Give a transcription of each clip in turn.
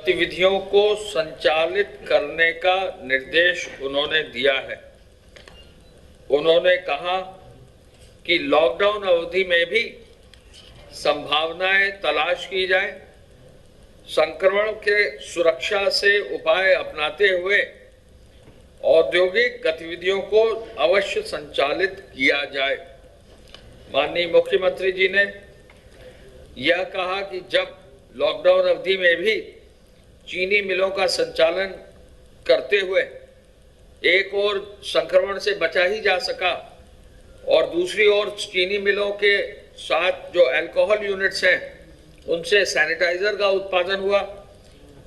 गतिविधियों को संचालित करने का निर्देश उन्होंने दिया है। उन्होंने कहा कि लॉकडाउन अवधि में भी संभावनाएं तलाश की जाए, संक्रमण के सुरक्षा से उपाय अपनाते हुए औद्योगिक गतिविधियों को अवश्य संचालित किया जाए। माननीय मुख्यमंत्री जी ने यह कहा कि जब लॉकडाउन अवधि में भी चीनी मिलों का संचालन करते हुए एक ओर संक्रमण से बचा ही जा सका और दूसरी ओर चीनी मिलों के साथ जो अल्कोहल यूनिट्स हैं उनसे सैनिटाइजर का उत्पादन हुआ।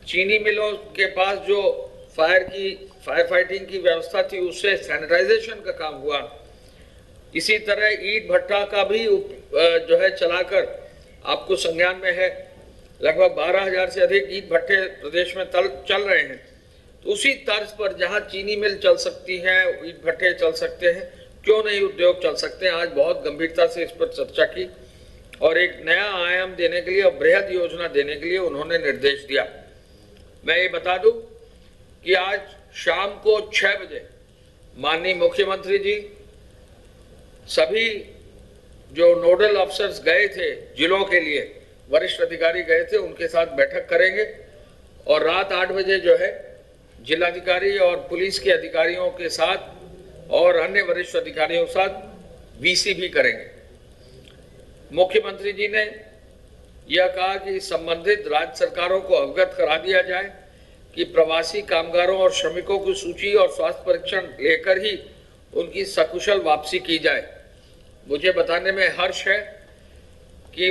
चीनी मिलों के पास जो फायर फाइटिंग की व्यवस्था थी उससे सैनिटाइजेशन का काम हुआ। इसी तरह ईंट भट्टा का भी जो है चलाकर आपको संज्ञान में है, लगभग 12,000 से अधिक ईंट भट्टे प्रदेश में चल रहे हैं। तो उसी तर्ज पर जहां चीनी मिल चल सकती हैं, ईंट भट्टे चल सकते हैं, क्यों नहीं उद्योग चल सकते हैं। आज बहुत गंभीरता से इस पर चर्चा की और एक नया आयाम देने के लिए और बृहद योजना देने के लिए उन्होंने निर्देश दिया। मैं ये बता दूं कि आज शाम को 6 बजे माननीय मुख्यमंत्री जी सभी जो नोडल अफसर्स गए थे जिलों के लिए, वरिष्ठ अधिकारी गए थे, उनके साथ बैठक करेंगे और रात 8 बजे जो है जिलाधिकारी और पुलिस के अधिकारियों के साथ और अन्य वरिष्ठ अधिकारियों के साथ वीसी भी करेंगे। मुख्यमंत्री जी ने यह कहा कि संबंधित राज्य सरकारों को अवगत करा दिया जाए कि प्रवासी कामगारों और श्रमिकों की सूची और स्वास्थ्य परीक्षण लेकर ही उनकी सकुशल वापसी की जाए। मुझे बताने में हर्ष है कि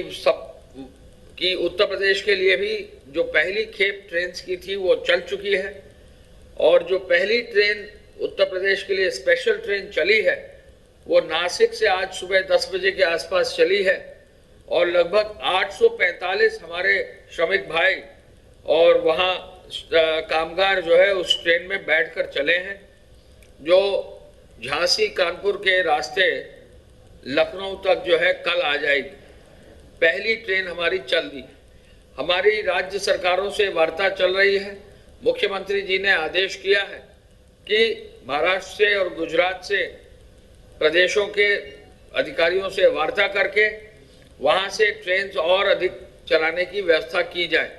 उत्तर प्रदेश के लिए भी जो पहली खेप ट्रेन की थी वो चल चुकी है और जो पहली ट्रेन उत्तर प्रदेश के लिए स्पेशल ट्रेन चली है वो नासिक से आज सुबह 10 बजे के आसपास चली है और लगभग 845 हमारे श्रमिक भाई और वहाँ कामगार जो है उस ट्रेन में बैठकर चले हैं, जो झांसी कानपुर के रास्ते लखनऊ तक जो है कल आ जाएगी। पहली ट्रेन हमारी चल दी। हमारी राज्य सरकारों से वार्ता चल रही है। मुख्यमंत्री जी ने आदेश किया है कि महाराष्ट्र से और गुजरात से प्रदेशों के अधिकारियों से वार्ता करके वहां से ट्रेन और अधिक चलाने की व्यवस्था की जाए।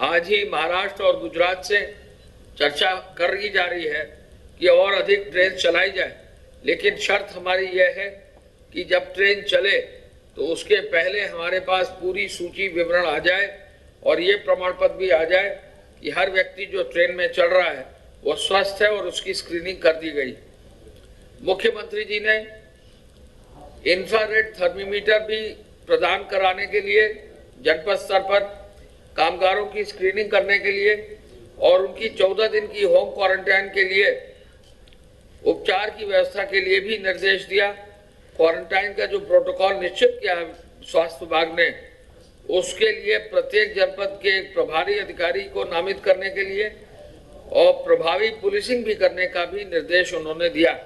आज ही महाराष्ट्र और गुजरात से चर्चा करी जा रही है कि और अधिक ट्रेन चलाई जाए, लेकिन शर्त हमारी यह है कि जब ट्रेन चले तो उसके पहले हमारे पास पूरी सूची विवरण आ जाए और ये प्रमाण पत्र भी आ जाए कि हर व्यक्ति जो ट्रेन में चल रहा है वो स्वस्थ है और उसकी स्क्रीनिंग कर दी गई। मुख्यमंत्री जी ने इंफ्रारेड थर्मीमीटर भी प्रदान कराने के लिए जनपद स्तर पर कामगारों की स्क्रीनिंग करने के लिए और उनकी 14 दिन की होम क्वारंटाइन के लिए उपचार की व्यवस्था के लिए भी निर्देश दिया। क्वारंटाइन का जो प्रोटोकॉल निश्चित किया है स्वास्थ्य विभाग ने, उसके लिए प्रत्येक जनपद के एक प्रभारी अधिकारी को नामित करने के लिए और प्रभावी पुलिसिंग भी करने का भी निर्देश उन्होंने दिया।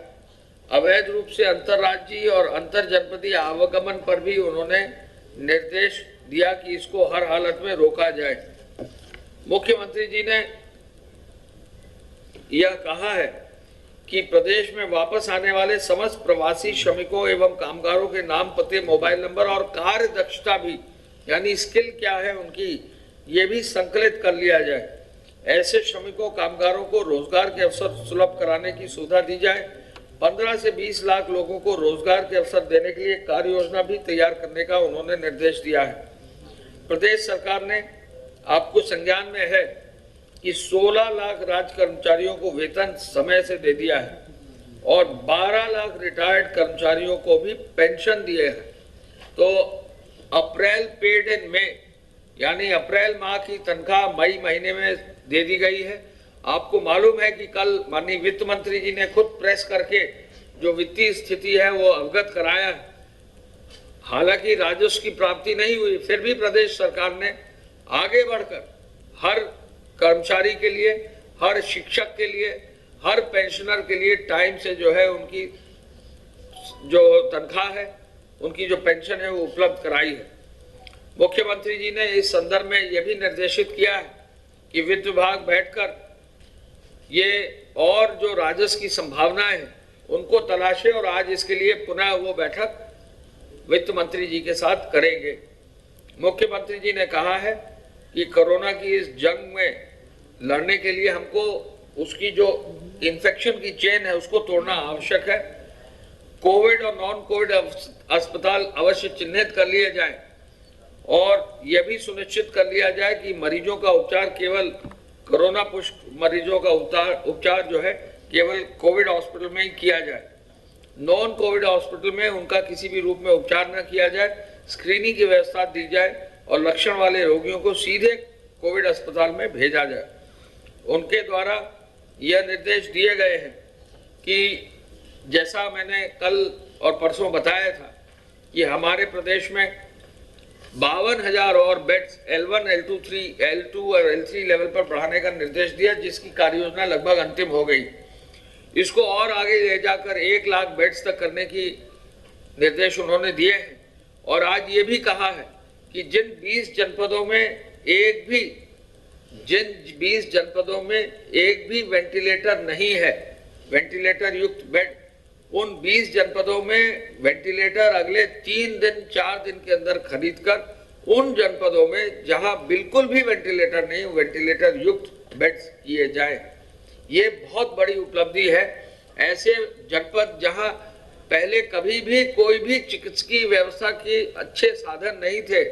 अवैध रूप से अंतर्राज्यीय और अंतर जनपदीय आवागमन पर भी उन्होंने निर्देश दिया कि इसको हर हालत में रोका जाए। मुख्यमंत्री जी ने यह कहा है कि प्रदेश में वापस आने वाले समस्त प्रवासी श्रमिकों एवं कामगारों के नाम, पते, मोबाइल नंबर और कार्य दक्षता भी, यानी स्किल क्या है उनकी, ये भी संकलित कर लिया जाए। ऐसे श्रमिकों कामगारों को रोजगार के अवसर सुलभ कराने की सुविधा दी जाए। 15 से 20 लाख लोगों को रोजगार के अवसर देने के लिए कार्य योजना भी तैयार करने का उन्होंने निर्देश दिया है। प्रदेश सरकार ने आपको संज्ञान में है कि 16 लाख राज्य कर्मचारियों को वेतन समय से दे दिया है और 12 लाख रिटायर्ड कर्मचारियों को भी पेंशन दिए हैं। तो अप्रैल पेड इन मई, यानी अप्रैल माह की तनख्वाह मई महीने में दे दी गई है। आपको मालूम है कि कल माननीय वित्त मंत्री जी ने खुद प्रेस करके जो वित्तीय स्थिति है वो अवगत कराया है। हालांकि राजस्व की प्राप्ति नहीं हुई, फिर भी प्रदेश सरकार ने आगे बढ़कर हर कर्मचारी के लिए, हर शिक्षक के लिए, हर पेंशनर के लिए टाइम से जो है उनकी जो तनख्वाह है, उनकी जो पेंशन है वो उपलब्ध कराई है। मुख्यमंत्री जी ने इस संदर्भ में यह भी निर्देशित किया है कि वित्त विभाग बैठकर ये और जो राजस्व की संभावनाएं हैं उनको तलाशे और आज इसके लिए पुनः वो बैठक वित्त मंत्री जी के साथ करेंगे। मुख्यमंत्री जी ने कहा है कि कोरोना की इस जंग में लड़ने के लिए हमको उसकी जो इन्फेक्शन की चेन है उसको तोड़ना आवश्यक है। कोविड और नॉन कोविड अस्पताल अवश्य चिन्हित कर लिए जाएं और यह भी सुनिश्चित कर लिया जाए कि मरीजों का उपचार केवल कोरोना पुष्ट मरीजों का उपचार जो है केवल कोविड हॉस्पिटल में ही किया जाए, नॉन कोविड हॉस्पिटल में उनका किसी भी रूप में उपचार न किया जाए। स्क्रीनिंग की व्यवस्था दी जाए और लक्षण वाले रोगियों को सीधे कोविड अस्पताल में भेजा जाए। उनके द्वारा यह निर्देश दिए गए हैं कि जैसा मैंने कल और परसों बताया था कि हमारे प्रदेश में 52,000 और बेड्स L1, L2 और L3 लेवल पर बढ़ाने का निर्देश दिया, जिसकी कार्ययोजना लगभग अंतिम हो गई। इसको और आगे ले जाकर 1 लाख बेड्स तक करने की निर्देश उन्होंने दिए हैं और आज ये भी कहा है कि जिन 20 जनपदों में एक भी वेंटिलेटर नहीं है, वेंटिलेटर युक्त बेड, उन 20 जनपदों में वेंटिलेटर अगले 3 दिन 4 दिन के अंदर खरीदकर उन जनपदों में जहां बिल्कुल भी वेंटिलेटर नहीं, वेंटिलेटर युक्त बेड्स किए जाए। ये बहुत बड़ी उपलब्धि है। ऐसे जनपद जहां पहले कभी भी कोई भी चिकित्सकीय व्यवस्था के अच्छे साधन नहीं थे,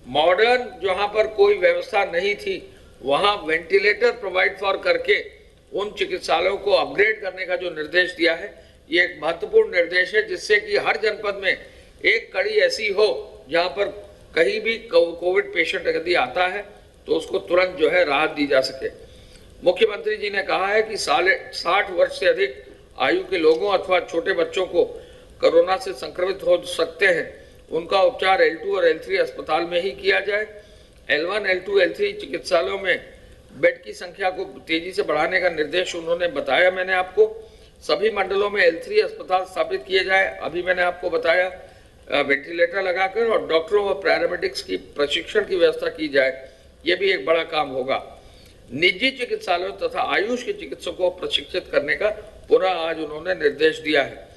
मॉडर्न जहां पर कोई व्यवस्था नहीं थी, वहां वेंटिलेटर प्रोवाइड फॉर करके उन चिकित्सालयों को अपग्रेड करने का जो निर्देश दिया है, ये एक महत्वपूर्ण निर्देश है, जिससे कि हर जनपद में एक कड़ी ऐसी हो जहां पर कहीं भी कोविड पेशेंट यदि आता है तो उसको तुरंत जो है राहत दी जा सके। मुख्यमंत्री जी ने कहा है कि 60 वर्ष से अधिक आयु के लोगों अथवा छोटे बच्चों को कोरोना से संक्रमित हो सकते हैं, उनका उपचार L2 और L3 अस्पताल में ही किया जाए। L1, L2, L3 चिकित्सालयों में बेड की संख्या को तेजी से बढ़ाने का निर्देश उन्होंने बताया। मैंने आपको सभी मंडलों में L3 अस्पताल स्थापित किए जाए। अभी मैंने आपको बताया वेंटिलेटर लगाकर और डॉक्टरों और पैरामेडिक्स की प्रशिक्षण की व्यवस्था की जाए। ये भी एक बड़ा काम होगा। निजी चिकित्सालयों तथा आयुष के चिकित्सकों को प्रशिक्षित करने का पुनः आज उन्होंने निर्देश दिया है।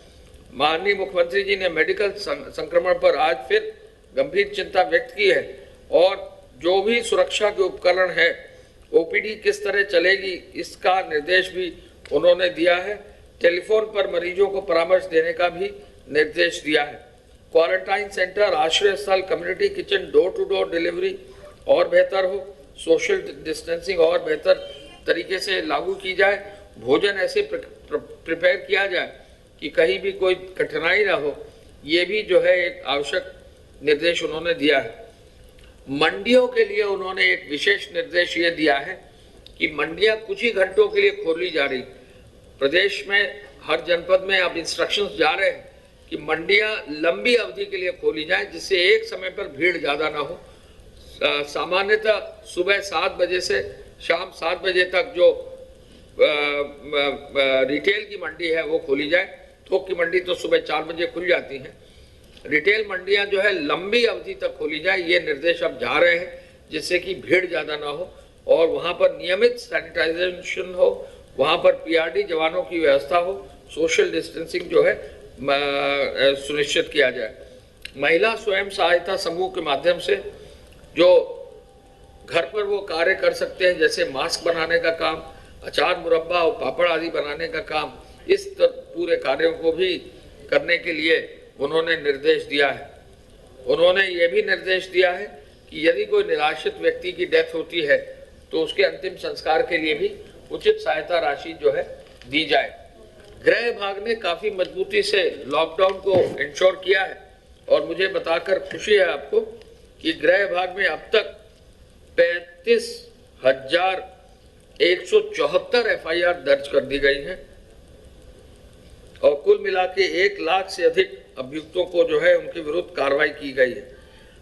माननीय मुख्यमंत्री जी ने मेडिकल संक्रमण पर आज फिर गंभीर चिंता व्यक्त की है और जो भी सुरक्षा के उपकरण है, ओपीडी किस तरह चलेगी, इसका निर्देश भी उन्होंने दिया है। टेलीफोन पर मरीजों को परामर्श देने का भी निर्देश दिया है। क्वारंटाइन सेंटर, आश्रय स्थल, community kitchen, door to door delivery और बेहतर हो, सोशल डिस्टेंसिंग और बेहतर तरीके से लागू की जाए, भोजन ऐसे प्रिपेयर किया जाए कि कहीं भी कोई कठिनाई ना हो, ये भी जो है एक आवश्यक निर्देश उन्होंने दिया है। मंडियों के लिए उन्होंने एक विशेष निर्देश ये दिया है कि मंडियां कुछ ही घंटों के लिए खोली जा रही। प्रदेश में हर जनपद में अब इंस्ट्रक्शंस जा रहे हैं कि मंडियां लंबी अवधि के लिए खोली जाएं, जिससे एक समय पर भीड़ ज़्यादा ना हो। सामान्यतः सुबह 7 बजे से शाम 7 बजे तक जो रिटेल की मंडी है वो खोली जाए। थोक की मंडी तो सुबह 4 बजे खुल जाती हैं। रिटेल मंडियां जो है लंबी अवधि तक खोली जाए, ये निर्देश अब जा रहे हैं, जिससे कि भीड़ ज़्यादा ना हो और वहाँ पर नियमित सैनिटाइजेशन हो, वहाँ पर पीआरडी जवानों की व्यवस्था हो, सोशल डिस्टेंसिंग जो है सुनिश्चित किया जाए। महिला स्वयं सहायता समूह के माध्यम से जो घर पर वो कार्य कर सकते हैं, जैसे मास्क बनाने का काम, अचार मुरब्बा और पापड़ आदि बनाने का काम, इस पूरे कार्यों को भी करने के लिए उन्होंने निर्देश दिया है। उन्होंने ये भी निर्देश दिया है कि यदि कोई निराश्रित व्यक्ति की डेथ होती है तो उसके अंतिम संस्कार के लिए भी उचित सहायता राशि जो है दी जाए। गृह विभाग ने काफ़ी मजबूती से लॉकडाउन को इंश्योर किया है और मुझे बताकर खुशी है आपको कि गृह विभाग में अब तक 35,174 FIR दर्ज कर दी गई हैं और कुल मिला के 1 लाख से अधिक अभियुक्तों को जो है उनके विरुद्ध कार्रवाई की गई है।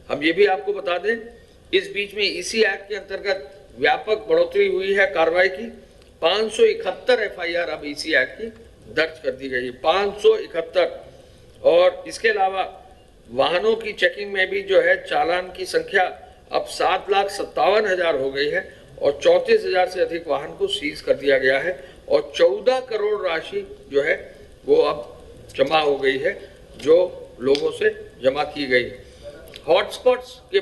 हम ये भी आपको बता दें, इस बीच में इसी एक्ट के अंतर्गत व्यापक बढ़ोतरी हुई है कार्रवाई की। 571 FIR अब इसी एक्ट की दर्ज कर दी गई है, 571। और इसके अलावा वाहनों की चेकिंग में भी जो है चालान की संख्या अब 7,57,000 हो गई है और 34,000 से अधिक वाहन को सीज कर दिया गया है और 14 करोड़ राशि जो है वो अब जमा हो गई है, जो लोगों से जमा की गई। हॉटस्पॉट्स के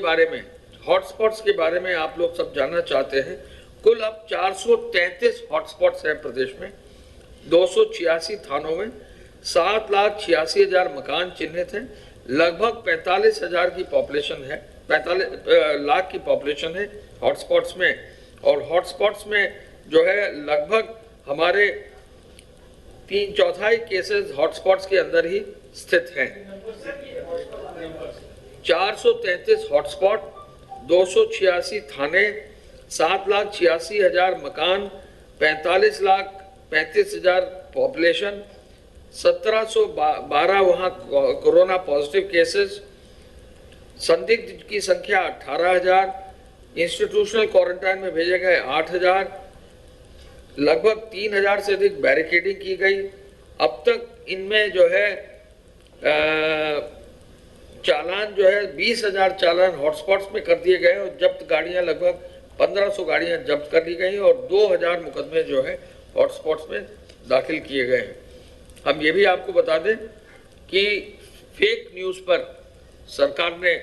बारे में आप लोग सब जानना चाहते हैं। कुल अब 433 हॉटस्पॉट्स हैं प्रदेश में, 286 थानों में, 7,86,000 मकान चिन्हित हैं, लगभग 45,000 की पॉपुलेशन है, 45 लाख की पॉपुलेशन है हॉटस्पॉट्स में। और हॉटस्पॉट्स में जो है लगभग हमारे 3/4 केसेस हॉटस्पॉट्स के अंदर ही स्थित हैं। 433 हॉटस्पॉट, 286 थाने, 7,86,000 मकान, 45,35,000 पॉपुलेशन, 1,712 वहाँ कोरोना पॉजिटिव केसेस, संदिग्ध की संख्या 18,000, इंस्टीट्यूशनल क्वारंटाइन में भेजे गए 8,000, लगभग 3,000 से अधिक बैरिकेडिंग की गई। अब तक इनमें जो है चालान जो है 20,000 चालान हॉटस्पॉट्स में कर दिए गए और जब्त गाड़ियां लगभग 1,500 गाड़ियां जब्त कर ली गई और 2,000 मुकदमे जो है हॉटस्पॉट्स में दाखिल किए गए हैं। हम ये भी आपको बता दें कि फेक न्यूज़ पर सरकार ने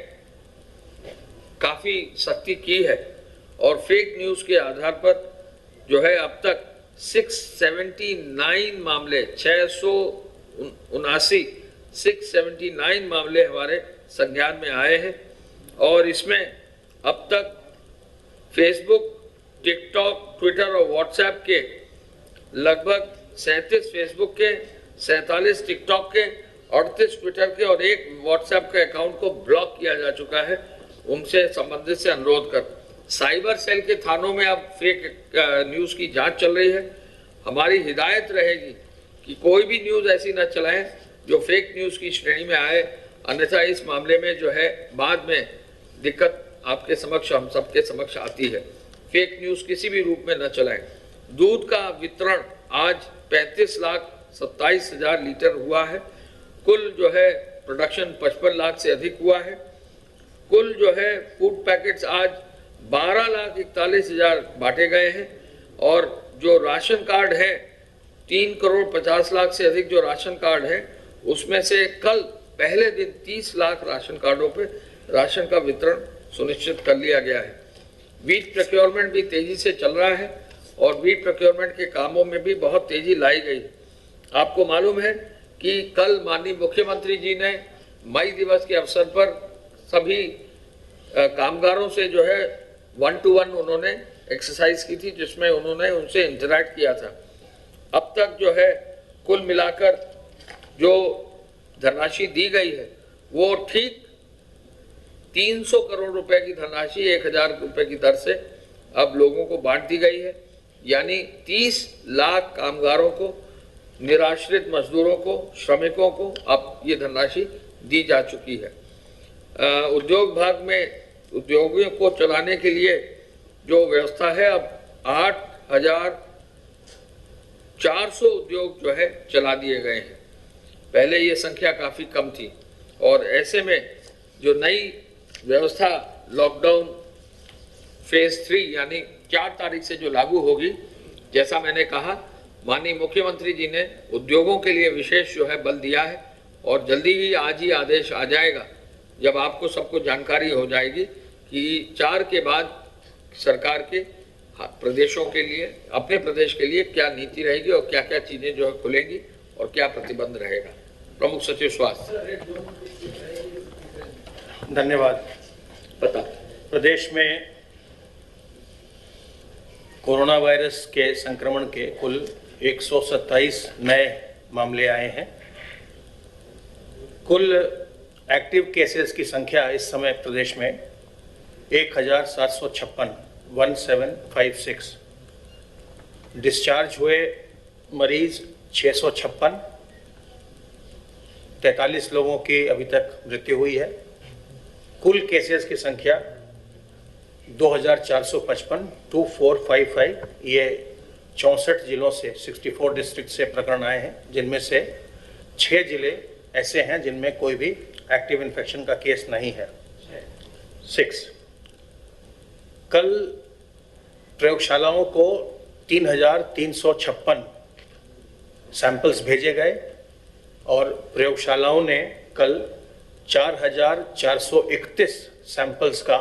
काफ़ी सख्ती की है और फेक न्यूज़ के आधार पर जो है अब तक 679 मामले 679 मामले हमारे संज्ञान में आए हैं और इसमें अब तक फेसबुक, टिकटॉक, ट्विटर और व्हाट्सएप के लगभग 37 फेसबुक के, 47 टिकटॉक के, 38 ट्विटर के और 1 व्हाट्सएप के अकाउंट को ब्लॉक किया जा चुका है। उनसे संबंधित से अनुरोध कर साइबर सेल के थानों में अब फेक न्यूज़ की जांच चल रही है। हमारी हिदायत रहेगी कि कोई भी न्यूज़ ऐसी न चलाएं जो फेक न्यूज़ की श्रेणी में आए, अन्यथा इस मामले में जो है बाद में दिक्कत आपके समक्ष, हम सबके समक्ष आती है। फेक न्यूज़ किसी भी रूप में न चलाएं। दूध का वितरण आज 35,27,000 लीटर हुआ है। कुल जो है प्रोडक्शन 55 लाख से अधिक हुआ है। कुल जो है फूड पैकेट्स आज 12,41,000 बांटे गए हैं और जो राशन कार्ड है 3,50,00,000 से अधिक जो राशन कार्ड है उसमें से कल पहले दिन 30 लाख राशन कार्डों पे राशन का वितरण सुनिश्चित कर लिया गया है। वीट प्रोक्योरमेंट भी तेजी से चल रहा है और वीट प्रोक्योरमेंट के कामों में भी बहुत तेजी लाई गई। आपको मालूम है कि कल माननीय मुख्यमंत्री जी ने मई दिवस के अवसर पर सभी कामगारों से जो है 1-to-1 उन्होंने एक्सरसाइज की थी, जिसमें उन्होंने उनसे इंटरैक्ट किया था। अब तक जो है कुल मिलाकर जो धनराशि दी गई है वो ठीक 300 करोड़ रुपए की धनराशि 1,000 रुपए की दर से अब लोगों को बांट दी गई है। यानी 30 लाख कामगारों को, निराश्रित मजदूरों को, श्रमिकों को अब ये धनराशि दी जा चुकी है। उद्योग भाग में उद्योगों को चलाने के लिए जो व्यवस्था है, अब 8,400 उद्योग जो है चला दिए गए हैं। पहले ये संख्या काफ़ी कम थी और ऐसे में जो नई व्यवस्था लॉकडाउन फेज 3 यानी 4 तारीख से जो लागू होगी, जैसा मैंने कहा माननीय मुख्यमंत्री जी ने उद्योगों के लिए विशेष जो है बल दिया है और जल्दी ही आज ही आदेश आ जाएगा जब आपको सबको जानकारी हो जाएगी कि 4 के बाद सरकार के प्रदेशों के लिए, अपने प्रदेश के लिए क्या नीति रहेगी और क्या क्या चीज़ें जो है खुलेंगी और क्या प्रतिबंध रहेगा। प्रमुख सचिव स्वास्थ्य। धन्यवाद। प्रदेश में कोरोना वायरस के संक्रमण के कुल 127 नए मामले आए हैं। कुल एक्टिव केसेस की संख्या इस समय प्रदेश में 1,756 डिस्चार्ज हुए मरीज 656, 43 लोगों की अभी तक मृत्यु हुई है। कुल केसेस की संख्या 2,455, 2455। ये 64 जिलों से 64 डिस्ट्रिक्ट से प्रकरण आए हैं, जिनमें से 6 जिले ऐसे हैं जिनमें कोई भी एक्टिव इन्फेक्शन का केस नहीं है। 6 कल प्रयोगशालाओं को 3,356 सैंपल्स भेजे गए और प्रयोगशालाओं ने कल 4,431 सैंपल्स का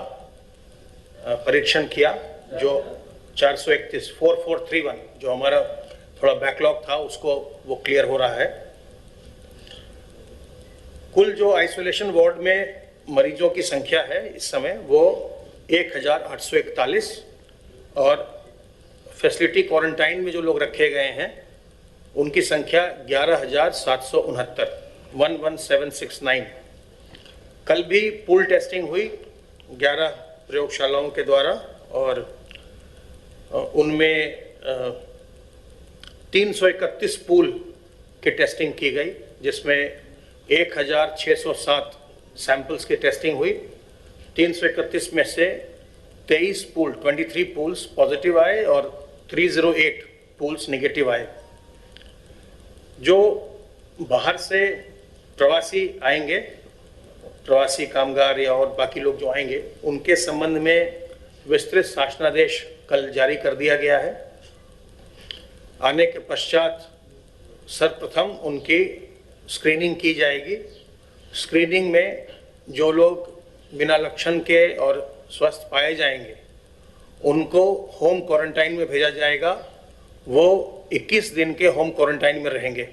परीक्षण किया। जो 4431 जो हमारा थोड़ा बैकलॉग था उसको वो क्लियर हो रहा है। कुल जो आइसोलेशन वार्ड में मरीजों की संख्या है इस समय वो 1,841 और फैसिलिटी क्वारंटाइन में जो लोग रखे गए हैं उनकी संख्या 11,769 11,769। कल भी पूल टेस्टिंग हुई 11 प्रयोगशालाओं के द्वारा और उनमें 331 पूल की टेस्टिंग की गई, जिसमें 1,607 सैंपल्स की टेस्टिंग हुई। 331 में से 23 पूल्स पॉजिटिव आए और 308 पूल्स नेगेटिव आए। जो बाहर से प्रवासी आएंगे, प्रवासी कामगार या और बाकी लोग जो आएंगे, उनके संबंध में विस्तृत शासनादेश कल जारी कर दिया गया है। आने के पश्चात सर्वप्रथम उनकी स्क्रीनिंग की जाएगी। स्क्रीनिंग में जो लोग बिना लक्षण के और स्वस्थ पाए जाएंगे उनको होम क्वारंटाइन में भेजा जाएगा। वो 21 दिन के होम क्वारंटाइन में रहेंगे।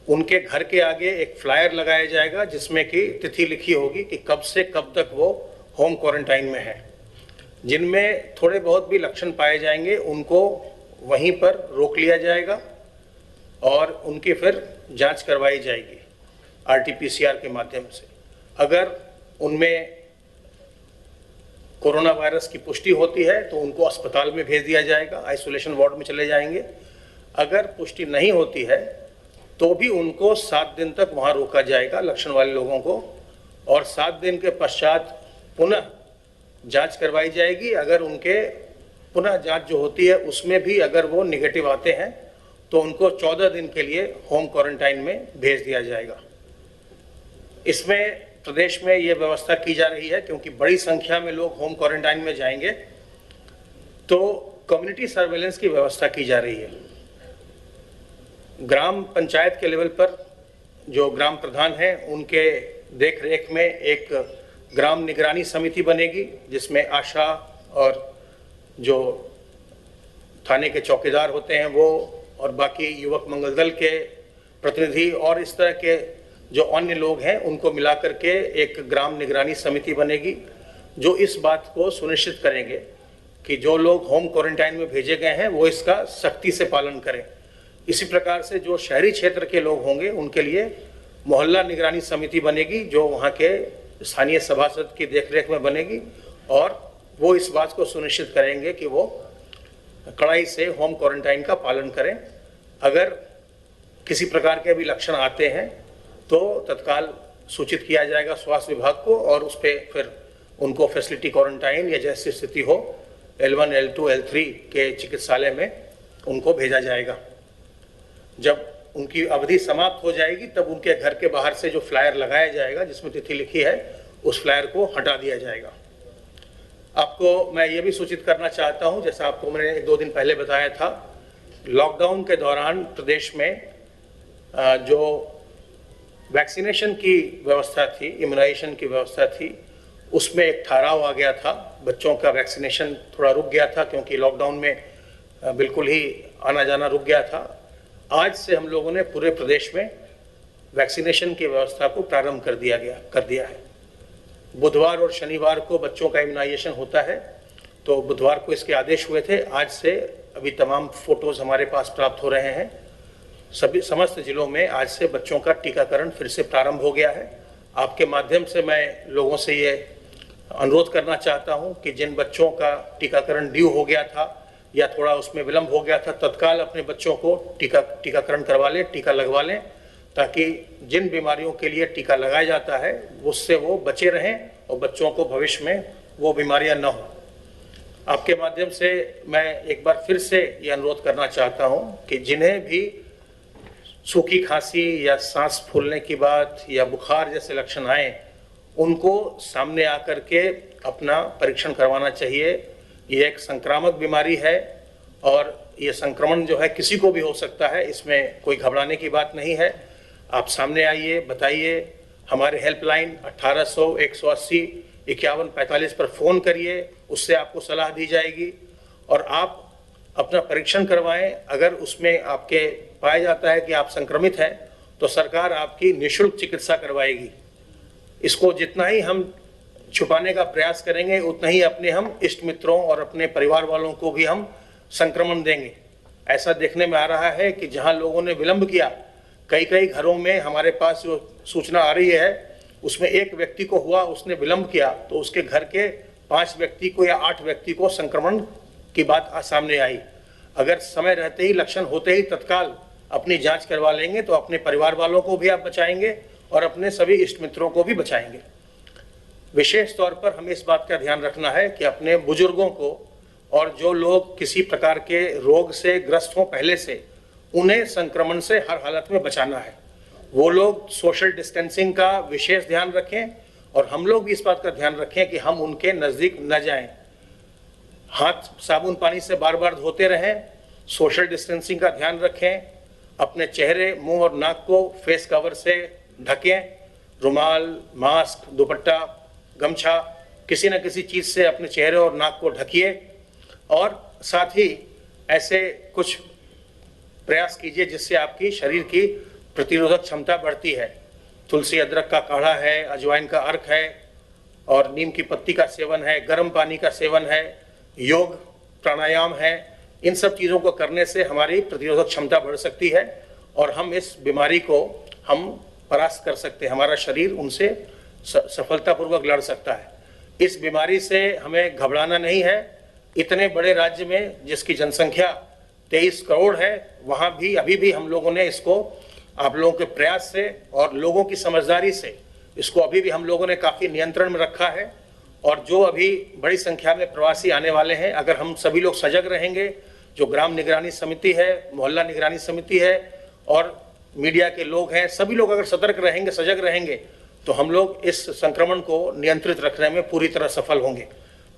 उनके घर के आगे एक फ्लायर लगाया जाएगा जिसमें कि तिथि लिखी होगी कि कब से कब तक वो होम क्वारंटाइन में है। जिनमें थोड़े बहुत भी लक्षण पाए जाएंगे उनको वहीं पर रोक लिया जाएगा और उनकी फिर जांच करवाई जाएगी RT-PCR के माध्यम से। अगर उनमें कोरोना वायरस की पुष्टि होती है तो उनको अस्पताल में भेज दिया जाएगा, आइसोलेशन वार्ड में चले जाएंगे। अगर पुष्टि नहीं होती है तो भी उनको 7 दिन तक वहां रोका जाएगा लक्षण वाले लोगों को, और 7 दिन के पश्चात पुनः जांच करवाई जाएगी। अगर उनके पुनः जांच जो होती है उसमें भी अगर वो निगेटिव आते हैं तो उनको 14 दिन के लिए होम क्वारंटाइन में भेज दिया जाएगा। इसमें प्रदेश में ये व्यवस्था की जा रही है क्योंकि बड़ी संख्या में लोग होम क्वारंटाइन में जाएंगे तो कम्युनिटी सर्वेलेंस की व्यवस्था की जा रही है। ग्राम पंचायत के लेवल पर जो ग्राम प्रधान हैं उनके देख रेख में एक ग्राम निगरानी समिति बनेगी जिसमें आशा और जो थाने के चौकीदार होते हैं वो और बाकी युवक मंगल दल के प्रतिनिधि और इस तरह के जो अन्य लोग हैं उनको मिलाकर के एक ग्राम निगरानी समिति बनेगी जो इस बात को सुनिश्चित करेंगे कि जो लोग होम क्वारंटाइन में भेजे गए हैं वो इसका सख्ती से पालन करें। इसी प्रकार से जो शहरी क्षेत्र के लोग होंगे उनके लिए मोहल्ला निगरानी समिति बनेगी जो वहाँ के स्थानीय सभासद की देखरेख में बनेगी और वो इस बात को सुनिश्चित करेंगे कि वो कड़ाई से होम क्वारंटाइन का पालन करें। अगर किसी प्रकार के भी लक्षण आते हैं तो तत्काल सूचित किया जाएगा स्वास्थ्य विभाग को और उस पर फिर उनको फैसिलिटी क्वारंटाइन या जैसी स्थिति हो L1, L2, L3 के चिकित्सालय में उनको भेजा जाएगा। जब उनकी अवधि समाप्त हो जाएगी तब उनके घर के बाहर से जो फ्लायर लगाया जाएगा जिसमें तिथि लिखी है उस फ्लायर को हटा दिया जाएगा। आपको मैं ये भी सूचित करना चाहता हूँ, जैसा आपको मैंने 1-2 दिन पहले बताया था, लॉकडाउन के दौरान प्रदेश में जो वैक्सीनेशन की व्यवस्था थी, इम्यूनाइजेशन की व्यवस्था थी, उसमें एक ठहराव आ गया था। बच्चों का वैक्सीनेशन थोड़ा रुक गया था क्योंकि लॉकडाउन में बिल्कुल ही आना जाना रुक गया था। आज से हम लोगों ने पूरे प्रदेश में वैक्सीनेशन की व्यवस्था को प्रारंभ कर दिया है। बुधवार और शनिवार को बच्चों का इम्यूनाइजेशन होता है, तो बुधवार को इसके आदेश हुए थे। आज से अभी तमाम फोटोज हमारे पास प्राप्त हो रहे हैं। समस्त जिलों में आज से बच्चों का टीकाकरण फिर से प्रारंभ हो गया है। आपके माध्यम से मैं लोगों से ये अनुरोध करना चाहता हूं कि जिन बच्चों का टीकाकरण ड्यू हो गया था या थोड़ा उसमें विलंब हो गया था, तत्काल अपने बच्चों को टीकाकरण करवा लें, टीका लगवा लें, ताकि जिन बीमारियों के लिए टीका लगाया जाता है उससे वो बचे रहें और बच्चों को भविष्य में वो बीमारियां न हो। आपके माध्यम से मैं एक बार फिर से ये अनुरोध करना चाहता हूं कि जिन्हें भी सूखी खांसी या सांस फूलने की बात या बुखार जैसे लक्षण आए, उनको सामने आकर के अपना परीक्षण करवाना चाहिए। ये एक संक्रामक बीमारी है और ये संक्रमण जो है किसी को भी हो सकता है, इसमें कोई घबराने की बात नहीं है। आप सामने आइए, बताइए। हमारे हेल्पलाइन 1800 180 5145 पर फ़ोन करिए, उससे आपको सलाह दी जाएगी और आप अपना परीक्षण करवाएं। अगर उसमें आपके पाया जाता है कि आप संक्रमित हैं तो सरकार आपकी निःशुल्क चिकित्सा करवाएगी। इसको जितना ही हम छुपाने का प्रयास करेंगे उतना ही अपने हम इष्ट मित्रों और अपने परिवार वालों को भी हम संक्रमण देंगे। ऐसा देखने में आ रहा है कि जहां लोगों ने विलंब किया, कई घरों में हमारे पास जो सूचना आ रही है उसमें एक व्यक्ति को हुआ, उसने विलंब किया तो उसके घर के 5 व्यक्ति को या 8 व्यक्ति को संक्रमण की बात सामने आई। अगर समय रहते ही, लक्षण होते ही तत्काल अपनी जांच करवा लेंगे तो अपने परिवार वालों को भी आप बचाएंगे और अपने सभी इष्ट मित्रों को भी बचाएंगे। विशेष तौर पर हमें इस बात का ध्यान रखना है कि अपने बुजुर्गों को और जो लोग किसी प्रकार के रोग से ग्रस्त हों पहले से, उन्हें संक्रमण से हर हालत में बचाना है। वो लोग सोशल डिस्टेंसिंग का विशेष ध्यान रखें और हम लोग भी इस बात का ध्यान रखें कि हम उनके नज़दीक न जाएं। हाथ साबुन पानी से बार बार धोते रहें, सोशल डिस्टेंसिंग का ध्यान रखें, अपने चेहरे, मुंह और नाक को फेस कवर से ढकें, रुमाल, मास्क, दुपट्टा, गमछा, किसी न किसी चीज़ से अपने चेहरे और नाक को ढकिए और साथ ही ऐसे कुछ प्रयास कीजिए जिससे आपकी शरीर की प्रतिरोधक क्षमता बढ़ती है। तुलसी अदरक का काढ़ा है, अजवाइन का अर्क है और नीम की पत्ती का सेवन है, गर्म पानी का सेवन है, योग प्राणायाम है। इन सब चीज़ों को करने से हमारी प्रतिरोधक क्षमता बढ़ सकती है और हम इस बीमारी को हम परास्त कर सकते हैं। हमारा शरीर उनसे सफलतापूर्वक लड़ सकता है। इस बीमारी से हमें घबराना नहीं है। इतने बड़े राज्य में जिसकी जनसंख्या 23 करोड़ है, वहाँ भी अभी भी हम लोगों ने इसको आप लोगों के प्रयास से और लोगों की समझदारी से इसको अभी भी हम लोगों ने काफ़ी नियंत्रण में रखा है। और जो अभी बड़ी संख्या में प्रवासी आने वाले हैं, अगर हम सभी लोग सजग रहेंगे, जो ग्राम निगरानी समिति है, मोहल्ला निगरानी समिति है और मीडिया के लोग हैं, सभी लोग अगर सतर्क रहेंगे, सजग रहेंगे तो हम लोग इस संक्रमण को नियंत्रित रखने में पूरी तरह सफल होंगे।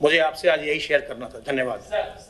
मुझे आपसे आज यही शेयर करना था। धन्यवाद।